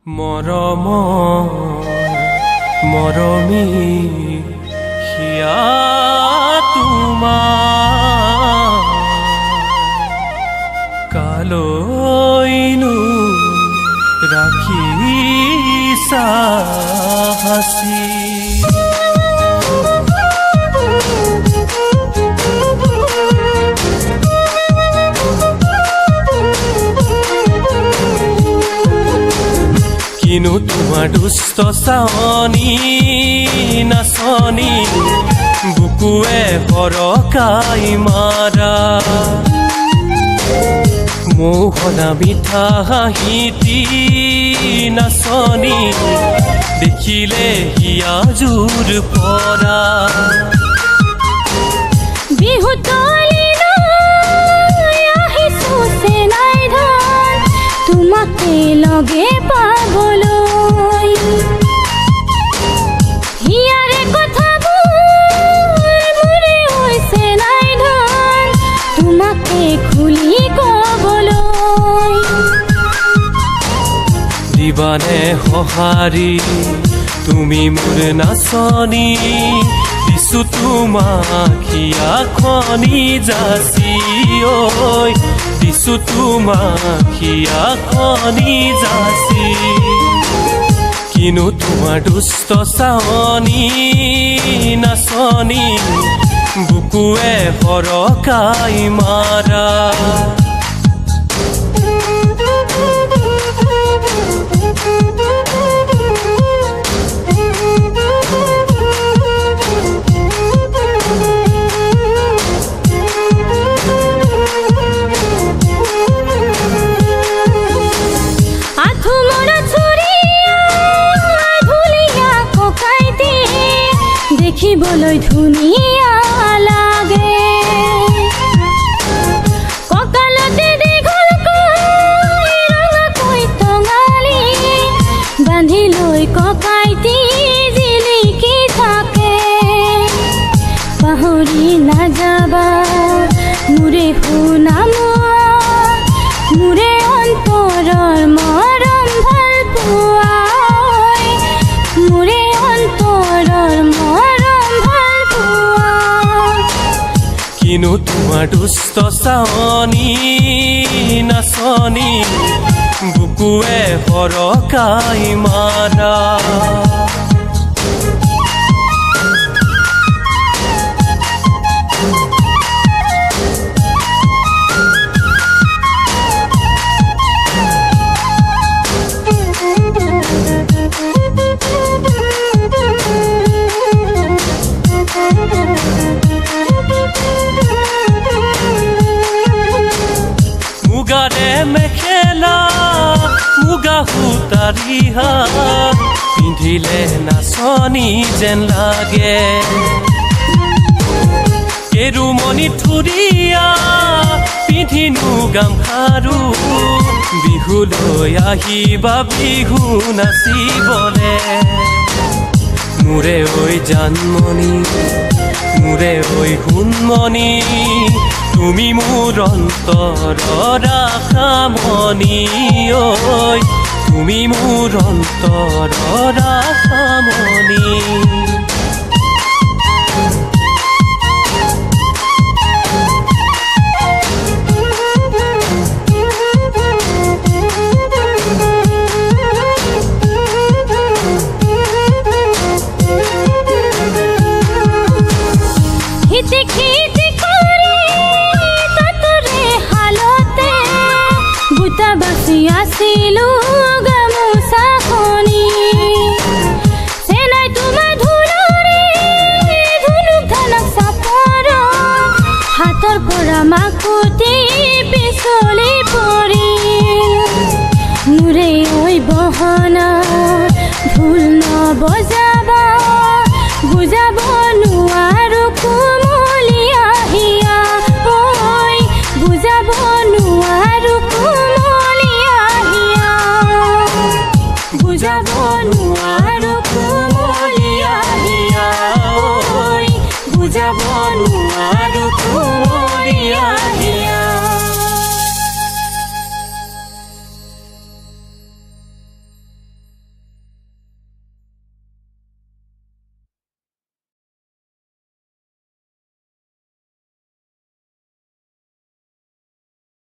মৰম মৰমী হিয়া তোমাৰ কালৈনো ৰাখিছা হাসি কিনো তোমাৰ দুষ্ট চাৱনী নাচনী বুকুৱে সৰকাই মাৰা মোহনা মিঠা হাঁহিটি নাচনী দেখিলে হিয়া জোৰ পৰা তোমাকে লগে পাবলৈ হিয়াৰে কথাবোৰ মোৰে হৈছে নাই ধন তোমাকে খুলি কবলৈ দিবানে সঁহাৰি তুমি মোৰ নাচনী দিছো তোমাক হিয়াখনি যাচি ঐ দিছো তোমাক হিয়াখনি যাচি কিনো তোমাৰ দুষ্ট চাৱনী নাচনী বুকুৱে সৰকাই মাৰা দেখিবলৈ ধুনীয়া লাগে কঁকালতে দীঘলকৈ ৰঙাকৈ টঙালি বান্ধি লৈ ককাইটি জিলিকি থাকে পাহৰি নাযাবা মোৰে সুনামোৱা মোৰে অন্তৰৰ মৰম ভাল পোৱা মোৰে অন্তৰৰ কিনো তোমাৰ দুষ্ট চাৱনী নাচনী বুকুৱে সৰকাই মাৰা মুগাৰে মেখেলা মুগা সূতাৰ ৰিহা পিন্ধিলে নাচনী যেন লাগে কেৰুমণি থুৰীয়া পিন্ধিনো গামখাৰু বিহুলৈ আহিবা বিহু নাচিবলে মোৰে ঐ জানমণি মোৰে ঐ সোণমণি তুমি মোৰ অন্তৰৰ আশামণি ঐ তুমি মোৰ অন্তৰৰ আশামণি আছিলো গামোচাখনি চেনাই তোমাৰ ধুলৰে ধুনুক ধানক চাপৰ হাতৰ পৰা মাকুটি পিছলি পৰিল মোৰে ঐ বহনা ঢোল নবজাবা বুজাব